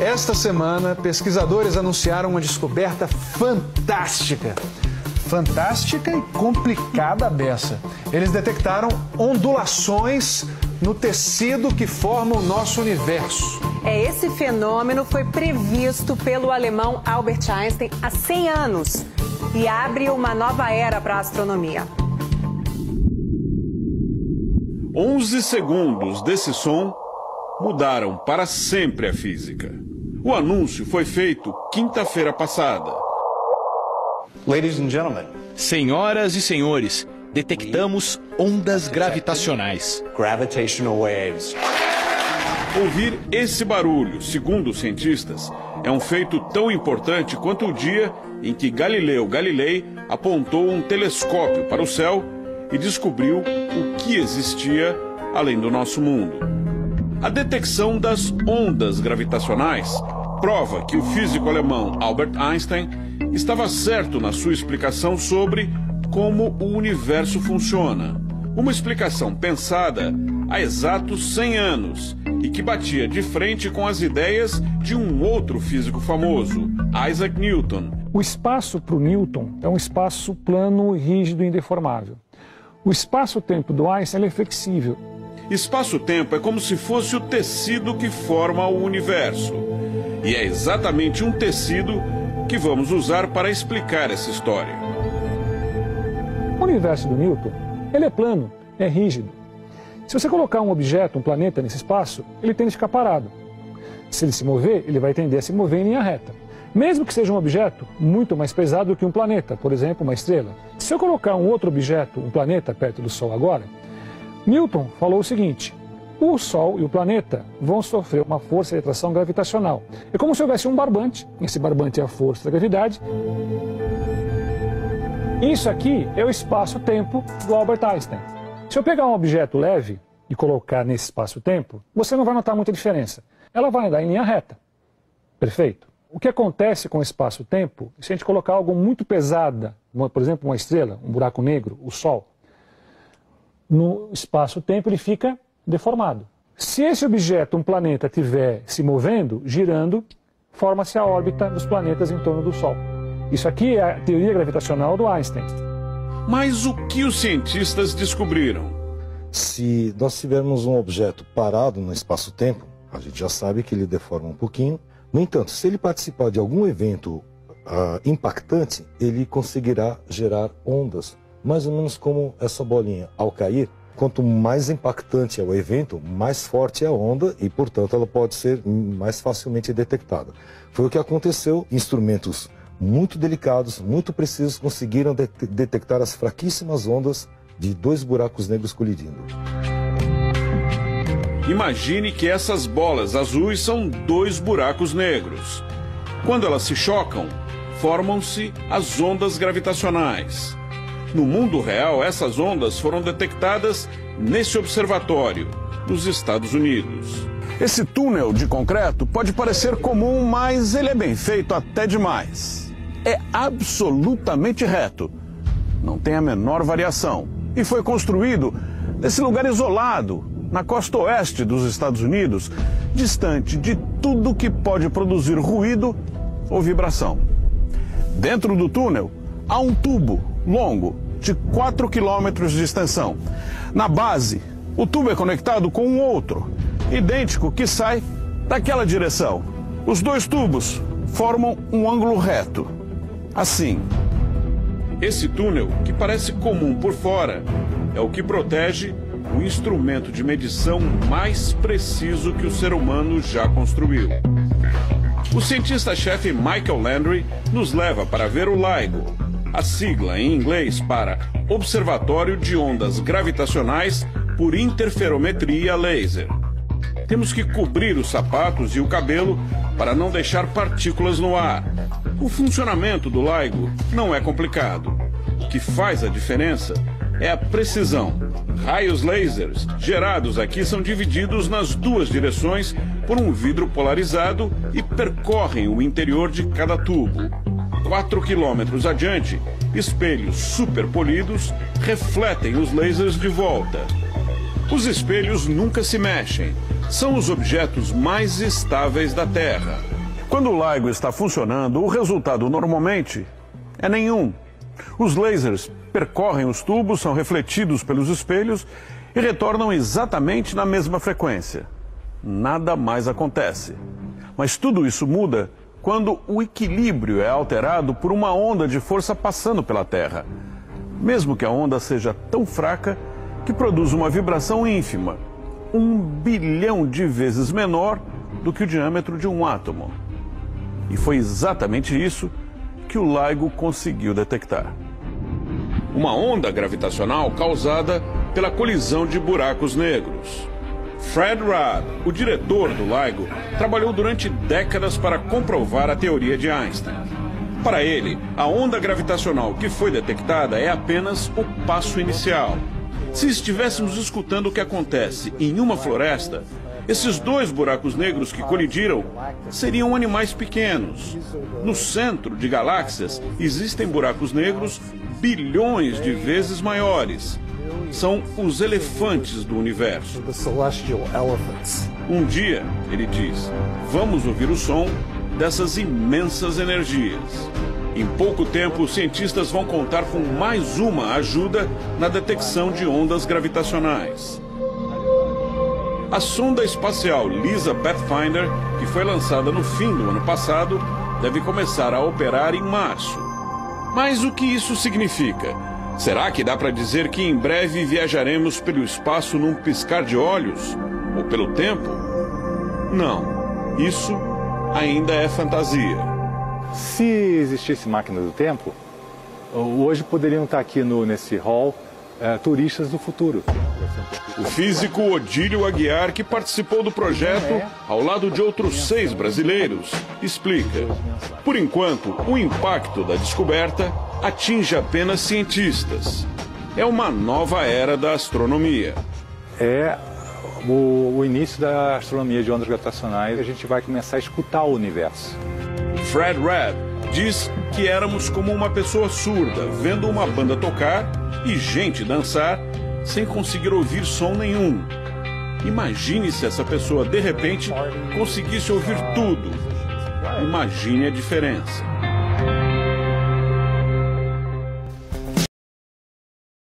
Esta semana, pesquisadores anunciaram uma descoberta fantástica. Fantástica e complicada a beça. Eles detectaram ondulações no tecido que forma o nosso universo. Esse fenômeno foi previsto pelo alemão Albert Einstein há 100 anos e abre uma nova era para a astronomia. 11 segundos desse som mudaram para sempre a física. O anúncio foi feito quinta-feira passada. Ladies and gentlemen, senhoras e senhores, detectamos ondas gravitacionais. Gravitational waves. Ouvir esse barulho, segundo os cientistas, é um feito tão importante quanto o dia em que Galileu Galilei apontou um telescópio para o céu e descobriu o que existia além do nosso mundo. A detecção das ondas gravitacionais prova que o físico alemão Albert Einstein estava certo na sua explicação sobre como o universo funciona. Uma explicação pensada há exatos 100 anos e que batia de frente com as ideias de um outro físico famoso, Isaac Newton. O espaço para o Newton é um espaço plano, rígido e indeformável. O espaço-tempo do Einstein é flexível. Espaço-tempo é como se fosse o tecido que forma o universo. E é exatamente um tecido que vamos usar para explicar essa história. O universo do Newton, ele é plano, é rígido. Se você colocar um objeto, um planeta nesse espaço, ele tende a ficar parado. Se ele se mover, ele vai tender a se mover em linha reta. Mesmo que seja um objeto muito mais pesado do que um planeta, por exemplo, uma estrela. Se eu colocar um outro objeto, um planeta, perto do Sol agora, Newton falou o seguinte: o Sol e o planeta vão sofrer uma força de atração gravitacional. É como se houvesse um barbante, esse barbante é a força da gravidade. Isso aqui é o espaço-tempo do Albert Einstein. Se eu pegar um objeto leve e colocar nesse espaço-tempo, você não vai notar muita diferença. Ela vai andar em linha reta. Perfeito? O que acontece com o espaço-tempo, se a gente colocar algo muito pesado, por exemplo, uma estrela, um buraco negro, o Sol, no espaço-tempo ele fica deformado. Se esse objeto, um planeta, estiver se movendo, girando, forma-se a órbita dos planetas em torno do Sol. Isso aqui é a teoria gravitacional do Einstein. Mas o que os cientistas descobriram? Se nós tivermos um objeto parado no espaço-tempo, a gente já sabe que ele deforma um pouquinho. No entanto, se ele participar de algum evento impactante, ele conseguirá gerar ondas, mais ou menos como essa bolinha. Ao cair, quanto mais impactante é o evento, mais forte é a onda e, portanto, ela pode ser mais facilmente detectada. Foi o que aconteceu. Instrumentos muito delicados, muito precisos, conseguiram detectar as fraquíssimas ondas de dois buracos negros colidindo. Imagine que essas bolas azuis são dois buracos negros. Quando elas se chocam, formam-se as ondas gravitacionais. No mundo real, essas ondas foram detectadas nesse observatório, nos Estados Unidos. Esse túnel de concreto pode parecer comum, mas ele é bem feito até demais. É absolutamente reto, não tem a menor variação e foi construído nesse lugar isolado, na costa oeste dos Estados Unidos, distante de tudo que pode produzir ruído ou vibração. Dentro do túnel há um tubo longo de 4 quilômetros de extensão. Na base, o tubo é conectado com um outro, idêntico, que sai daquela direção. Os dois tubos formam um ângulo reto. Assim. Esse túnel, que parece comum por fora, é o que protege o instrumento de medição mais preciso que o ser humano já construiu. O cientista-chefe Michael Landry nos leva para ver o LIGO, a sigla em inglês para Observatório de Ondas Gravitacionais por Interferometria Laser. Temos que cobrir os sapatos e o cabelo para não deixar partículas no ar. O funcionamento do LIGO não é complicado. O que faz a diferença é a precisão. Raios lasers gerados aqui são divididos nas duas direções por um vidro polarizado e percorrem o interior de cada tubo. 4 quilômetros adiante, espelhos superpolidos refletem os lasers de volta. Os espelhos nunca se mexem, são os objetos mais estáveis da Terra. Quando o LIGO está funcionando, o resultado normalmente é nenhum. Os lasers percorrem os tubos, são refletidos pelos espelhos e retornam exatamente na mesma frequência. Nada mais acontece. Mas tudo isso muda quando o equilíbrio é alterado por uma onda de força passando pela Terra. Mesmo que a onda seja tão fraca que produz uma vibração ínfima, 1 bilhão de vezes menor do que o diâmetro de um átomo. E foi exatamente isso que o LIGO conseguiu detectar. Uma onda gravitacional causada pela colisão de buracos negros. Fred Rudd, o diretor do LIGO, trabalhou durante décadas para comprovar a teoria de Einstein. Para ele, a onda gravitacional que foi detectada é apenas o passo inicial. Se estivéssemos escutando o que acontece em uma floresta, esses 2 buracos negros que colidiram seriam animais pequenos. No centro de galáxias existem buracos negros bilhões de vezes maiores. São os elefantes do universo. Um dia, ele diz, vamos ouvir o som dessas imensas energias. Em pouco tempo, os cientistas vão contar com mais uma ajuda na detecção de ondas gravitacionais. A sonda espacial LISA Pathfinder, que foi lançada no fim do ano passado, deve começar a operar em março. Mas o que isso significa? Será que dá para dizer que em breve viajaremos pelo espaço num piscar de olhos? Ou pelo tempo? Não. Isso ainda é fantasia. Se existisse máquina do tempo, hoje poderiam estar aqui nesse hall turistas do futuro. O físico Odílio Aguiar, que participou do projeto ao lado de outros 6 brasileiros, explica. Por enquanto, o impacto da descoberta atinge apenas cientistas. É uma nova era da astronomia. É o início da astronomia de ondas gravitacionais. A gente vai começar a escutar o universo. Fred Rudd diz que éramos como uma pessoa surda, vendo uma banda tocar e gente dançar sem conseguir ouvir som nenhum. Imagine se essa pessoa, de repente, conseguisse ouvir tudo. Imagine a diferença.